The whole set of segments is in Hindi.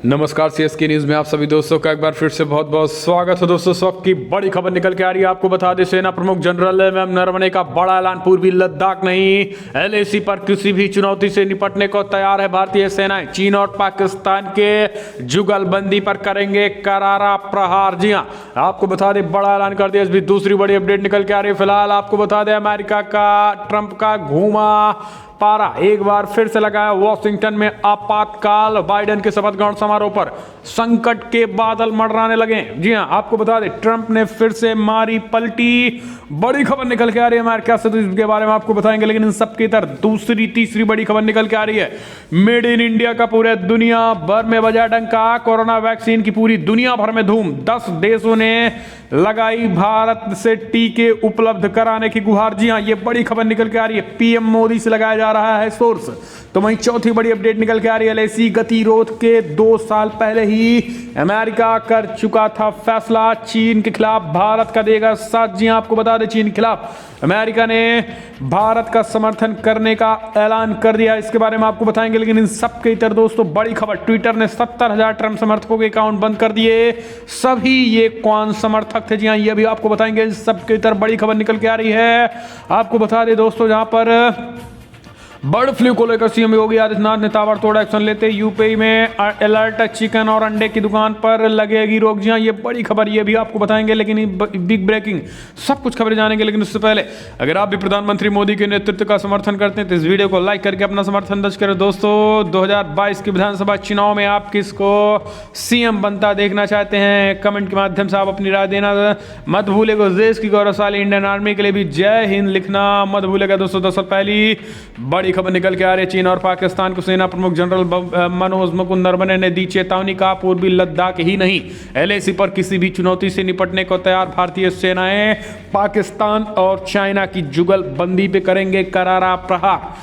नमस्कार सीएसके न्यूज में आप सभी दोस्तों का एक बार फिर से बहुत बहुत स्वागत है। दोस्तों इस वक्त की बड़ी खबर निकल के आ रही है। आपको बता दें, सेना प्रमुख जनरल एम नरवणे का बड़ा ऐलान, पूर्वी लद्दाख नहीं एलएसी पर किसी भी चुनौती से निपटने को तैयार है भारतीय सेनाएं। चीन और पाकिस्तान के जुगलबंदी पर करेंगे करारा प्रहार। जी हाँ, आपको बता दें बड़ा ऐलान कर दिया। इस भी दूसरी बड़ी अपडेट निकल के आ रही है। फिलहाल आपको बता दें, अमेरिका का ट्रंप का घूमा पारा एक बार फिर से लगाया वॉशिंगटन में आपातकाल। बाइडेन के शपथ ग्रहण समारोह पर संकट के बादल मंडराने लगे। जी हां, आपको बता दें ट्रंप ने फिर से मारी पलटी। बड़ी खबर निकल के आ रही है अमेरिका से, तो इसके बारे में आपको बताएंगे। लेकिन इन सबकी तरफ दूसरी तीसरी बड़ी खबर निकल के आ रही है। मेड इन इंडिया का पूरे दुनिया भर में बजा डंका। कोरोना वैक्सीन की पूरी दुनिया भर में धूम। 10 देशों ने लगाई भारत से टीके उपलब्ध कराने की गुहार। जी हां, ये बड़ी खबर निकल के आ रही है। पीएम मोदी से लगाया जा रहा है सोर्स। तो वहीं चौथी बड़ी अपडेट निकल के आ रही है। एलएसी गतिरोध के 2 साल पहले ही अमेरिका कर चुका था फैसला। चीन के खिलाफ भारत का देगा साथ। जी हां, आपको बता दें चीन के खिलाफ अमेरिका ने भारत का समर्थन करने का ऐलान कर दिया। इसके बारे में आपको बताएंगे। लेकिन इन सब के इतर दोस्तों बड़ी खबर, ट्विटर ने 70,000 ट्रंप समर्थकों के अकाउंट बंद कर दिए। सभी ये कौन समर्थक थे? जी हां, ये भी आपको बताएंगे। इन सब के इतर बड़ी खबर निकल के आ रही है। आपको बता दें दोस्तों, जहां पर बर्ड फ्लू को लेकर सीएम योगी आदित्यनाथ ने ताबड़तोड़ एक्शन लेते यूपी में अलर्ट, चिकन और अंडे की दुकान पर लगेगी रोक। जी हाँ, ये बड़ी खबर, ये भी आपको बताएंगे। लेकिन बिग ब्रेकिंग सब कुछ खबरें जानेंगे। लेकिन उससे पहले अगर आप भी प्रधानमंत्री मोदी के नेतृत्व का समर्थन करते हैं तो इस वीडियो को लाइक करके अपना समर्थन दर्ज करें। दोस्तों 2022 के विधानसभा चुनाव में आप किसको सीएम बनता देखना चाहते हैं? कमेंट के माध्यम से आप अपनी राय देना मत भूलेगा। देश की गौरवशाली इंडियन आर्मी के लिए भी जय हिंद लिखना मत भूलेगा। दोस्तों 10 साल पहली बड़ी खबर निकल के आ रही है। चीन और पाकिस्तान को सेना प्रमुख जनरल मनोज मुकुंद नरवणे ने दी चेतावनी का। पूर्वी लद्दाख ही नहीं एलएसी पर किसी भी चुनौती से निपटने को तैयार भारतीय सेनाएं। पाकिस्तान और चाइना की जुगलबंदी पे करेंगे करारा प्रहार।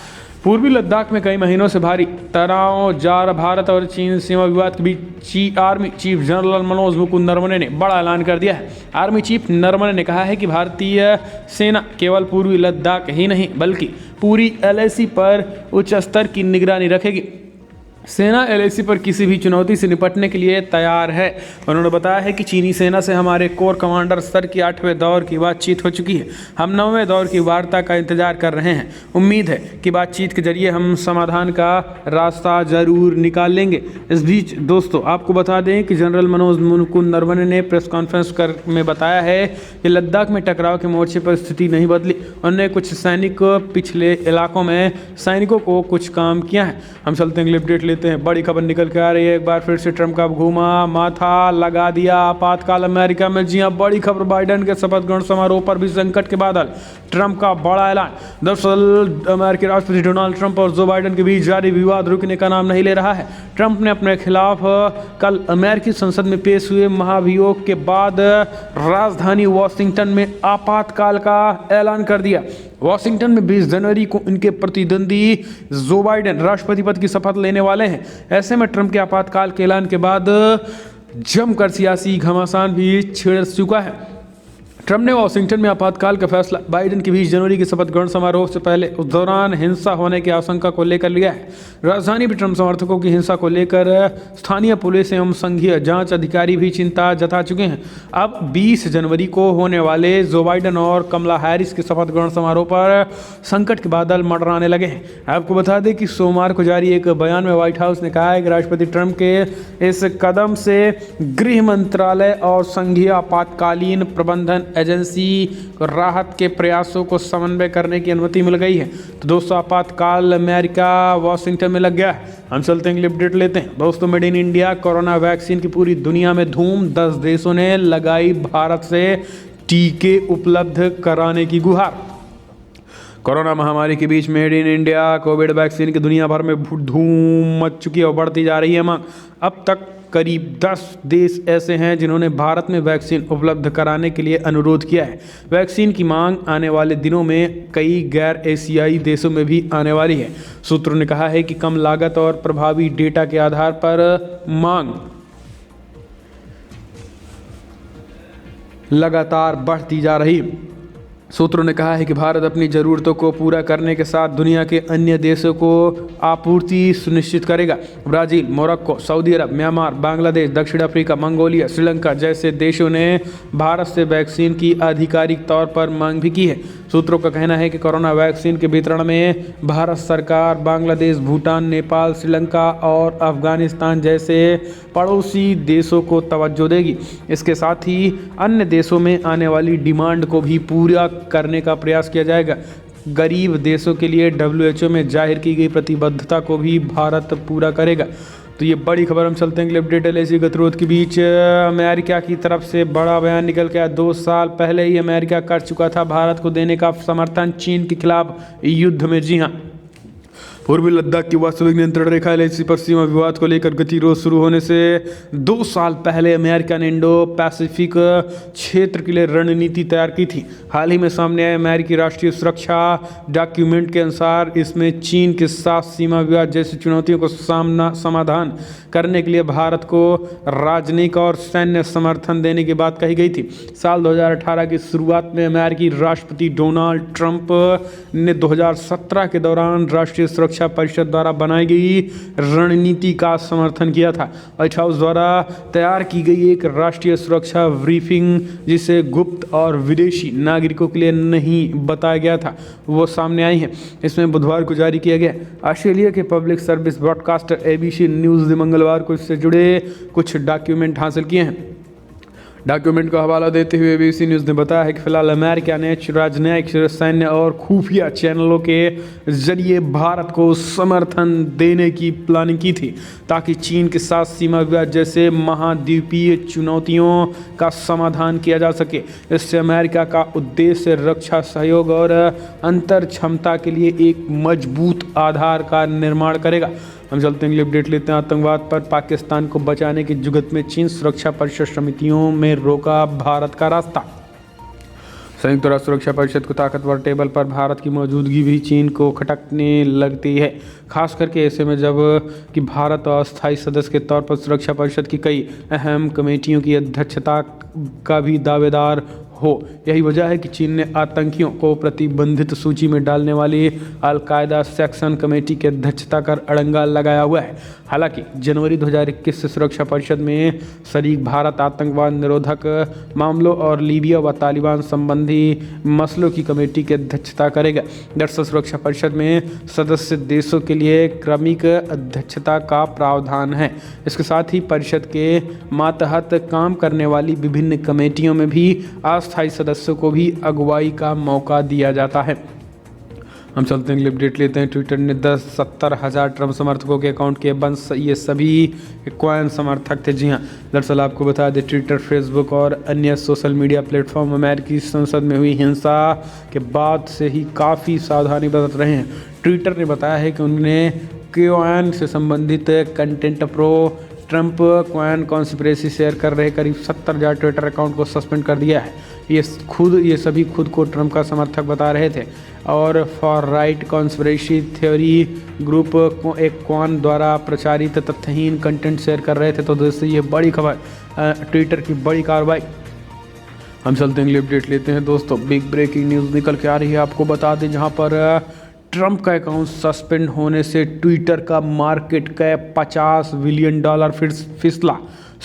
पूर्वी लद्दाख में कई महीनों से भारी तनाव जारी। भारत और चीन सीमा विवाद के बीच army chief general Manoj Mukund Naravane ने बड़ा ऐलान कर दिया है। आर्मी चीफ नरवणे ने कहा है कि भारतीय सेना केवल पूर्वी लद्दाख ही नहीं बल्कि पूरी एलएसी पर उच्च स्तर की निगरानी रखेगी। सेना एलएसी पर किसी भी चुनौती से निपटने के लिए तैयार है। उन्होंने बताया है कि चीनी सेना से हमारे कोर कमांडर स्तर की 8वें दौर की बातचीत हो चुकी है। हम 9वें दौर की वार्ता का इंतजार कर रहे हैं। उम्मीद है कि बातचीत के जरिए हम समाधान का रास्ता जरूर निकाल लेंगे। इस बीच दोस्तों आपको बता दें कि जनरल मनोज मुकुंद नरवणे ने प्रेस कॉन्फ्रेंस में बताया है कि लद्दाख में टकराव के मोर्चे पर स्थिति नहीं बदली। उन्होंने कुछ सैनिक पिछले इलाकों में सैनिकों को कुछ काम किया है। हम चलते हैं अपडेट लेते हैं। बड़ी खबर निकल के आ रही है। एक बार फिर से ट्रंप का घूमा माथा लगा दिया आपातकाल अमेरिका में। जी हां, बड़ी खबर, बाइडेन के शपथ ग्रहण समारोह पर भी संकट के बादल। ट्रंप का बड़ा ऐलान। दरअसल अमेरिकी राष्ट्रपति डोनाल्ड ट्रंप और जो बाइडेन के बीच जारी विवाद रुकने का नाम नहीं ले रहा है। ट्रंप ने अपने खिलाफ कल अमेरिकी संसद में पेश हुए महाभियोग के बाद राजधानी वॉशिंगटन में आपातकाल का ऐलान कर दिया। वॉशिंगटन में 20 जनवरी को इनके प्रतिद्वंदी जो बाइडेन राष्ट्रपति पद की शपथ लेने वाले हैं। ऐसे में ट्रंप के आपातकाल के ऐलान के बाद जमकर सियासी घमासान भी छिड़ चुका है। ट्रंप ने वॉशिंगटन में आपातकाल का फैसला बाइडेन के 20 जनवरी के शपथ ग्रहण समारोह से पहले उस दौरान हिंसा होने की आशंका को लेकर लिया है। राजधानी में ट्रंप समर्थकों की हिंसा को लेकर स्थानीय पुलिस एवं संघीय जांच अधिकारी भी चिंता जता चुके हैं। अब 20 जनवरी को होने वाले जो बाइडेन और कमला हैरिस के शपथ ग्रहण समारोह पर संकट के बादल मंडराने लगे हैं। आपको बता दें कि सोमवार को जारी एक बयान में व्हाइट हाउस ने कहा है कि राष्ट्रपति ट्रंप के इस कदम से गृह मंत्रालय और संघीय आपातकालीन प्रबंधन एजेंसी राहत के प्रयासों को समन्वय करने की अनुमति मिल गई है। तो दोस्तों आपातकाल अमेरिका वॉशिंगटन में लग गया है। हम चलते हैं अपडेट लेते हैं। दोस्तों made in India corona vaccine की पूरी दुनिया में धूम। 10 देशों ने लगाई भारत से टीके उपलब्ध कराने की गुहार। कोरोना महामारी के बीच made in India covid vaccine की दुनिया भर में धूम मच चुकी है और बढ़ती जा रही है मांग। अब तक करीब 10 देश ऐसे हैं जिन्होंने भारत में वैक्सीन उपलब्ध कराने के लिए अनुरोध किया है। वैक्सीन की मांग आने वाले दिनों में कई गैर एशियाई देशों में भी आने वाली है। सूत्रों ने कहा है कि कम लागत और प्रभावी डेटा के आधार पर मांग लगातार बढ़ती जा रही है। सूत्रों ने कहा है कि भारत अपनी ज़रूरतों को पूरा करने के साथ दुनिया के अन्य देशों को आपूर्ति सुनिश्चित करेगा। ब्राज़ील, मोरक्को, सऊदी अरब, म्यांमार, बांग्लादेश, दक्षिण अफ्रीका, मंगोलिया, श्रीलंका जैसे देशों ने भारत से वैक्सीन की आधिकारिक तौर पर मांग भी की है। सूत्रों का कहना है कि कोरोना वैक्सीन के वितरण में भारत सरकार बांग्लादेश, भूटान, नेपाल, श्रीलंका और अफगानिस्तान जैसे पड़ोसी देशों को तवज्जो देगी। इसके साथ ही अन्य देशों में आने वाली डिमांड को भी पूरा करने का प्रयास किया जाएगा। गरीब देशों के लिए WHO में जाहिर की गई प्रतिबद्धता को भी भारत पूरा करेगा। तो ये बड़ी खबर हम चलते हैं अपडेट एलएसी गतिरोध के बीच अमेरिका की तरफ से बड़ा बयान निकल के आया। 2 साल पहले ही अमेरिका कर चुका था भारत को देने का समर्थन चीन के खिलाफ युद्ध में। जी हाँ, पूर्वी लद्दाख की वास्तविक नियंत्रण रेखा एलएसी पर सीमा विवाद को लेकर गतिरोध शुरू होने से 2 साल पहले अमेरिका ने इंडो पैसिफिक क्षेत्र के लिए रणनीति तैयार की थी। हाल ही में सामने आए अमेरिकी राष्ट्रीय सुरक्षा डॉक्यूमेंट के अनुसार इसमें चीन के साथ सीमा विवाद जैसी चुनौतियों को समाधान करने के लिए भारत को राजनयिक और सैन्य समर्थन देने की बात कही गई थी। साल 2018 की शुरुआत में अमेरिकी राष्ट्रपति डोनाल्ड ट्रंप ने 2017 के दौरान राष्ट्रीय सुरक्षा परिषद द्वारा बनाई गई रणनीति का समर्थन किया था। व्हाइट हाउस द्वारा तैयार की गई एक राष्ट्रीय सुरक्षा ब्रीफिंग, जिसे गुप्त और विदेशी नागरिकों के लिए नहीं बताया गया था, वो सामने आई है। इसमें बुधवार को जारी किया गया। ऑस्ट्रेलिया के public service broadcaster ABC news ने मंगलवार को इससे जुड़े कुछ डॉक्यूमेंट हासिल किए हैं। डॉक्यूमेंट का हवाला देते हुए ABC न्यूज़ ने बताया है कि फिलहाल अमेरिका ने राजनयिक, सैन्य और खुफिया चैनलों के जरिए भारत को समर्थन देने की प्लानिंग की थी, ताकि चीन के साथ सीमा विवाद जैसे महाद्वीपीय चुनौतियों का समाधान किया जा सके। इससे अमेरिका का उद्देश्य रक्षा सहयोग और अंतर क्षमता के लिए एक मजबूत आधार का निर्माण करेगा। हम चलते हैं, अपडेट लेते हैं। आतंकवाद पर पाकिस्तान को बचाने की जुगत में चीन सुरक्षा परिषद समितियों में रोका भारत का रास्ता। संयुक्त राष्ट्र सुरक्षा परिषद को ताकतवर टेबल पर भारत की मौजूदगी भी चीन को खटकने लगती है, खास करके ऐसे में जब कि भारत अस्थायी सदस्य के तौर पर सुरक्षा परिषद की कई अहम कमेटियों की अध्यक्षता का भी दावेदार हो। यही वजह है कि चीन ने आतंकियों को प्रतिबंधित सूची में डालने वाली अल-कायदा सेक्शन कमेटी की अध्यक्षता कर अड़ंगा लगाया हुआ है। हालांकि जनवरी 2021 से सुरक्षा परिषद में शरीक भारत आतंकवाद निरोधक मामलों और लीबिया व तालिबान संबंधी मसलों की कमेटी की अध्यक्षता करेगा। दरअसल सुरक्षा परिषद में सदस्य देशों के लिए क्रमिक अध्यक्षता का प्रावधान है। इसके साथ ही परिषद के मातहत काम करने वाली विभिन्न कमेटियों में भी अस्थायी सदस्यों को भी अगुवाई का मौका दिया जाता है। हम चलते हैं, अपडेट लेते हैं। ट्विटर ने 70,000 ट्रम्प समर्थकों के अकाउंट के बंद, ये सभी क्वाइन समर्थक थे। जी हाँ, दरअसल आपको बता दें, ट्विटर, फेसबुक और अन्य सोशल मीडिया प्लेटफॉर्म अमेरिकी संसद में हुई हिंसा के बाद से ही काफ़ी सावधानी बरत रहे हैं। ट्विटर ने बताया है कि उन्होंने क्वाइन से संबंधित content pro Trump coin conspiracy share कर रहे करीब 70,000 ट्विटर अकाउंट को सस्पेंड कर दिया है। ये सभी खुद को ट्रंप का समर्थक बता रहे थे और for right conspiracy theory group को एक क्वाइन द्वारा प्रचारित तथ्यहीन कंटेंट शेयर कर रहे थे। तो दोस्तों, ये बड़ी खबर, ट्विटर की बड़ी कार्रवाई। हम चलते हैं, अपडेट लेते हैं दोस्तों। बिग ब्रेकिंग न्यूज़ निकल के आ रही है, आपको बता दें, जहाँ पर ट्रंप का अकाउंट सस्पेंड होने से ट्विटर का मार्केट कैप $50 बिलियन फिसला,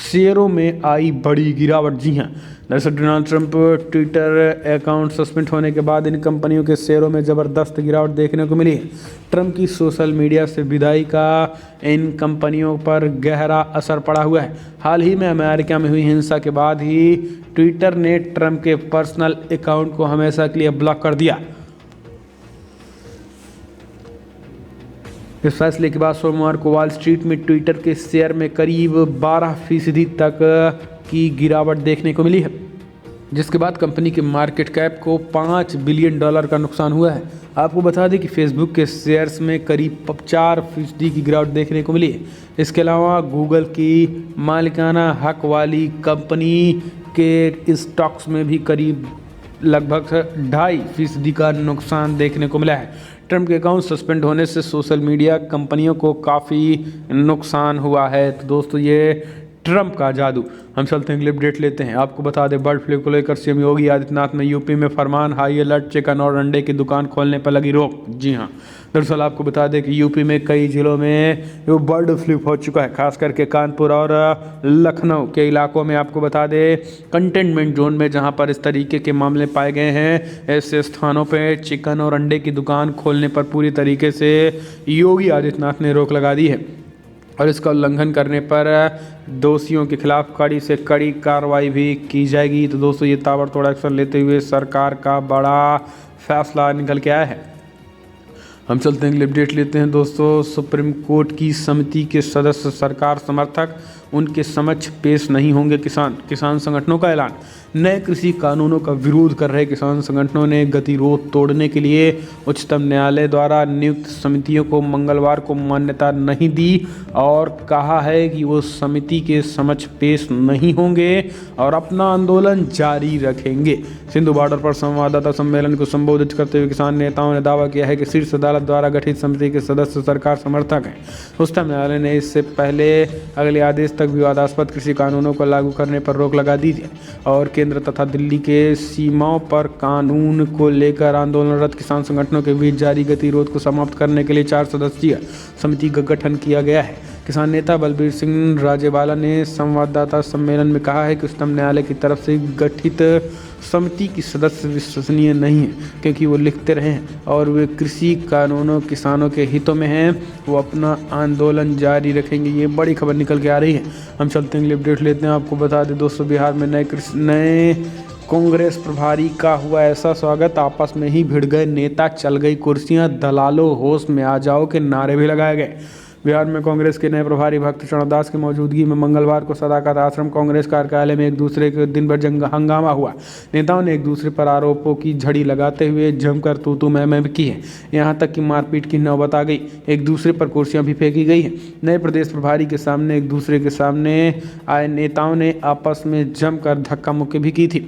शेयरों में आई बड़ी गिरावट। जी हाँ, दरअसल Donald Trump Twitter account suspend होने के बाद इन कंपनियों के शेयरों में ज़बरदस्त गिरावट देखने को मिली है। ट्रंप की सोशल मीडिया से विदाई का इन कंपनियों पर गहरा असर पड़ा हुआ है। हाल ही में अमेरिका में हुई हिंसा के बाद ही ट्विटर ने ट्रंप के पर्सनल अकाउंट को हमेशा के लिए ब्लॉक कर दिया। इस फैसले के बाद सोमवार को वॉल स्ट्रीट में ट्विटर के शेयर में करीब 12% तक की गिरावट देखने को मिली है, जिसके बाद कंपनी के मार्केट कैप को $5 बिलियन का नुकसान हुआ है। आपको बता दें कि फेसबुक के शेयर्स में करीब 4% की गिरावट देखने को मिली है। इसके अलावा गूगल की मालिकाना हक वाली कंपनी के स्टॉक्स में भी करीब लगभग 2.5% का नुकसान देखने को मिला है। ट्रंप के अकाउंट सस्पेंड होने से सोशल मीडिया कंपनियों को काफ़ी नुकसान हुआ है। तो दोस्तों, ये ट्रंप का जादू। हम चलते हैं अगले अपडेट लेते हैं। आपको बता दें बर्ड फ्लू को लेकर सीएम योगी आदित्यनाथ ने यूपी में फरमान, हाई अलर्ट, चिकन और अंडे की दुकान खोलने पर लगी रोक। जी हाँ, दरअसल आपको बता दें कि यूपी में कई जिलों में वो बर्ड फ्लू हो चुका है, खास करके कानपुर और लखनऊ के इलाकों में। आपको बता दें कंटेनमेंट जोन में जहां पर इस तरीके के मामले पाए गए हैं, ऐसे स्थानों पे चिकन और अंडे की दुकान खोलने पर पूरी तरीके से योगी आदित्यनाथ ने रोक लगा दी है और इसका उल्लंघन करने पर दोषियों के खिलाफ कड़ी से कड़ी कार्रवाई भी की जाएगी। तो दोस्तों ये ताबड़तोड़ एक्शन लेते हुए सरकार का बड़ा फैसला निकल के आया है। हम चलते हैं अगले अपडेट लेते हैं दोस्तों। सुप्रीम कोर्ट की समिति के सदस्य सरकार समर्थक, उनके समक्ष पेश नहीं होंगे किसान संगठनों का ऐलान। नए कृषि कानूनों का विरोध कर रहे किसान संगठनों ने गतिरोध तोड़ने के लिए उच्चतम न्यायालय द्वारा नियुक्त समितियों को मंगलवार को मान्यता नहीं दी और कहा है कि वो समिति के समक्ष पेश नहीं होंगे और अपना आंदोलन जारी रखेंगे। सिंधु बॉर्डर पर संवाददाता सम्मेलन को संबोधित करते हुए किसान नेताओं ने दावा किया है कि शीर्ष अदालत द्वारा गठित समिति के सदस्य सरकार समर्थक हैं। उच्चतम न्यायालय ने इससे पहले अगले आदेश तक विवादास्पद कृषि कानूनों को लागू करने पर रोक लगा दी थी और केंद्र तथा दिल्ली के सीमाओं पर कानून को लेकर आंदोलनरत किसान संगठनों के बीच जारी गतिरोध को समाप्त करने के लिए 4 सदस्यीय समिति का गठन किया गया है। किसान नेता बलबीर सिंह राजेवाला ने संवाददाता सम्मेलन में कहा है कि उच्चतम न्यायालय की तरफ से गठित समिति की सदस्य विश्वसनीय नहीं है, क्योंकि वो लिखते रहे हैं और वे कृषि कानूनों किसानों के हितों में हैं, वो अपना आंदोलन जारी रखेंगे। ये बड़ी खबर निकल के आ रही है। हम चलते हैं अगले अपडेट लेते हैं। आपको बता दें दोस्तों बिहार में नए कांग्रेस प्रभारी का हुआ ऐसा स्वागत, आपस में ही भिड़ गए नेता, चल गई कुर्सियां, दलालों होश में आ जाओ के नारे भी लगाए गए। बिहार में कांग्रेस के नए प्रभारी भक्त चरणदास की मौजूदगी में मंगलवार को सदाकत आश्रम कांग्रेस कार्यालय में एक दूसरे के दिन भर हंगामा हुआ। नेताओं ने एक दूसरे पर आरोपों की झड़ी लगाते हुए जमकर तू मैं भी की है, यहां तक कि मारपीट की नौबत आ गई। एक दूसरे पर कुर्सियां भी फेंकी गई हैं। नए प्रदेश प्रभारी के सामने एक दूसरे के सामने आए नेताओं ने आपस में जमकर धक्का मुक्की भी की थी।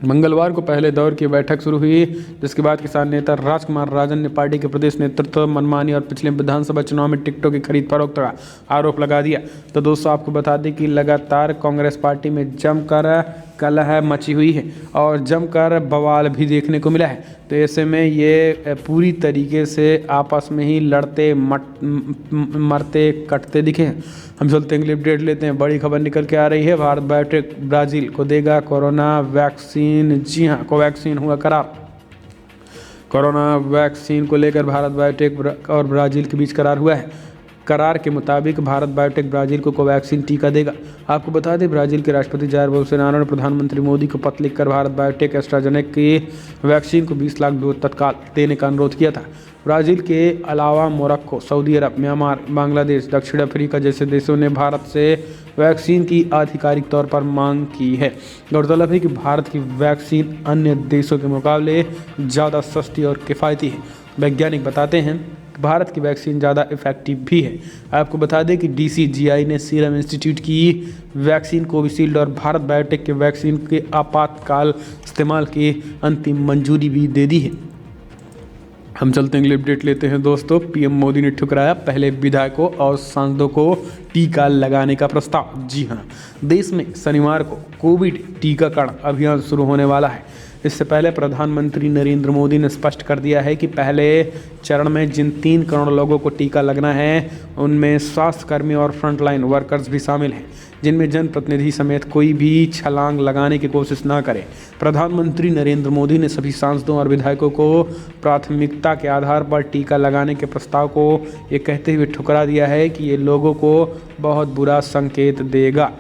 मंगलवार को पहले दौर की बैठक शुरू हुई, जिसके बाद किसान नेता राजकुमार राजन ने पार्टी के प्रदेश नेतृत्व मनमानी और पिछले विधानसभा चुनाव में टिकटों की खरीद फरोख्त का आरोप लगा दिया। तो दोस्तों आपको बता दें कि लगातार कांग्रेस पार्टी में जमकर कलह मची हुई है और जमकर बवाल भी देखने को मिला है। तो ऐसे में ये पूरी तरीके से आपस में ही लड़ते मरते कटते दिखे हैं। हम चलते हैं अगले अपडेट लेते हैं। बड़ी खबर निकल के आ रही है, भारत बायोटेक ब्राजील को देगा कोरोना वैक्सीन। जी हाँ, कोवैक्सीन हुआ करार। कोरोना वैक्सीन को लेकर भारत बायोटेक और ब्राजील के बीच करार हुआ है। करार के मुताबिक भारत बायोटेक ब्राजील को कोवैक्सीन टीका देगा। आपको बता दें ब्राजील के राष्ट्रपति जायर बोल्सोनारो ने प्रधानमंत्री मोदी को पत्र लिखकर भारत बायोटेक एस्ट्राजेनेका की वैक्सीन को 20 लाख डोज तत्काल देने का अनुरोध किया था। ब्राजील के अलावा मोरक्को, सऊदी अरब, म्यांमार, बांग्लादेश, दक्षिण अफ्रीका जैसे देशों ने भारत से वैक्सीन की आधिकारिक तौर पर मांग की है। गौरतलब है कि भारत की वैक्सीन अन्य देशों के मुकाबले ज़्यादा सस्ती और किफ़ायती है। वैज्ञानिक बताते हैं भारत की वैक्सीन ज़्यादा इफेक्टिव भी है। आपको बता दें कि DCGI ने सीरम इंस्टीट्यूट की वैक्सीन कोविशील्ड और भारत बायोटेक के वैक्सीन के आपातकाल इस्तेमाल की अंतिम मंजूरी भी दे दी है। हम चलते हैं अगले अपडेट लेते हैं दोस्तों। PM मोदी ने ठुकराया पहले विधायकों और सांसदों को टीका लगाने का प्रस्ताव। जी हाँ, देश में शनिवार को कोविड टीकाकरण अभियान शुरू होने वाला है। इससे पहले प्रधानमंत्री नरेंद्र मोदी ने स्पष्ट कर दिया है कि पहले चरण में जिन 3 करोड़ लोगों को टीका लगना है, उनमें स्वास्थ्यकर्मी और फ्रंटलाइन वर्कर्स भी शामिल हैं, जिनमें जनप्रतिनिधि समेत कोई भी छलांग लगाने की कोशिश ना करे। प्रधानमंत्री नरेंद्र मोदी ने सभी सांसदों और विधायकों को प्राथमिकता के आधार पर टीका लगाने के प्रस्ताव को ये कहते हुए ठुकरा दिया है कि ये लोगों को बहुत बुरा संकेत देगा।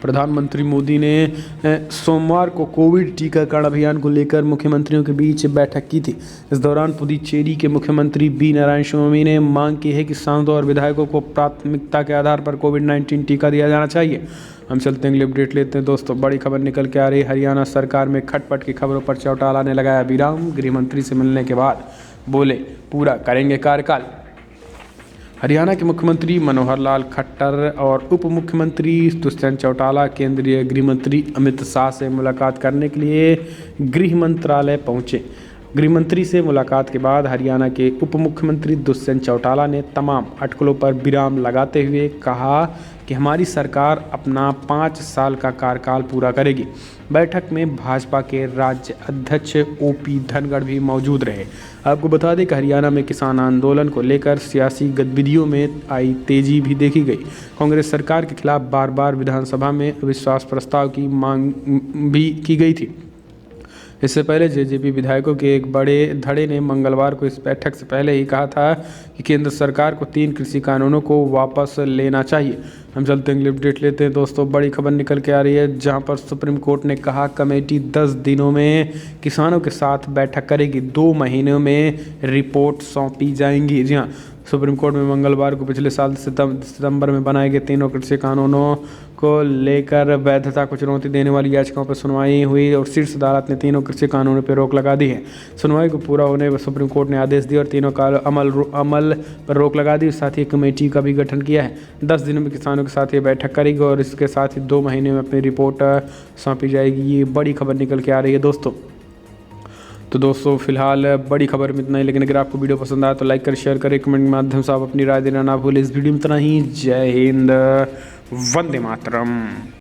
प्रधानमंत्री मोदी ने सोमवार को कोविड टीकाकरण अभियान को लेकर मुख्यमंत्रियों के बीच बैठक की थी। इस दौरान पुदुचेरी के मुख्यमंत्री बी नारायण स्वामी ने मांग की है कि सांसदों और विधायकों को प्राथमिकता के आधार पर कोविड-19 टीका दिया जाना चाहिए। हम चलते हैं अगले अपडेट लेते हैं दोस्तों। बड़ी खबर निकल के आ रही है, हरियाणा सरकार में खटपट की खबरों पर चौटाला ने लगाया विराम। गृहमंत्री से मिलने के बाद बोले पूरा करेंगे कार्यकाल। हरियाणा के मुख्यमंत्री मनोहर लाल खट्टर और उप मुख्यमंत्री दुष्यंत चौटाला केंद्रीय गृह मंत्री अमित शाह से मुलाकात करने के लिए गृह मंत्रालय पहुंचे। गृह मंत्री से मुलाकात के बाद हरियाणा के उप मुख्यमंत्री दुष्यंत चौटाला ने तमाम अटकलों पर विराम लगाते हुए कहा कि हमारी सरकार अपना 5 साल का कार्यकाल पूरा करेगी। बैठक में भाजपा के राज्य अध्यक्ष ओपी धनखड़ भी मौजूद रहे। आपको बता दें कि हरियाणा में किसान आंदोलन को लेकर सियासी गतिविधियों में आई तेजी भी देखी गई। कांग्रेस सरकार के खिलाफ बार बार विधानसभा में अविश्वास प्रस्ताव की मांग भी की गई थी। इससे पहले जेजेपी विधायकों के एक बड़े धड़े ने मंगलवार को इस बैठक से पहले ही कहा था कि केंद्र सरकार को 3 कृषि कानूनों को वापस लेना चाहिए। हम चलते हैं अगली अपडेट लेते हैं दोस्तों। बड़ी खबर निकल के आ रही है जहां पर सुप्रीम कोर्ट ने कहा कमेटी 10 दिनों में किसानों के साथ बैठक करेगी, 2 महीनों में रिपोर्ट सौंपी जाएंगी। जी हाँ, सुप्रीम कोर्ट में मंगलवार को पिछले साल सितंबर में बनाए गए 3 कृषि कानूनों को लेकर वैधता को चुनौती देने वाली याचिकाओं पर सुनवाई हुई और शीर्ष अदालत ने 3 कृषि कानूनों पर रोक लगा दी है। सुनवाई को पूरा होने पर सुप्रीम कोर्ट ने आदेश दिया और तीनों का अमल पर रोक लगा दी। साथ ही कमेटी का भी गठन किया है। 10 दिनों में किसानों के साथ ये बैठक करेगी और इसके साथ ही 2 महीने में अपनी रिपोर्ट सौंपी जाएगी। ये बड़ी खबर निकल के आ रही है दोस्तों। तो दोस्तों फिलहाल बड़ी खबर में इतना ही, लेकिन अगर आपको वीडियो पसंद आया तो लाइक कर, शेयर करें, कमेंट के माध्यम से आप अपनी राय देना ना भूलें। इस वीडियो में इतना ही। जय हिंद, वंदे मातरम।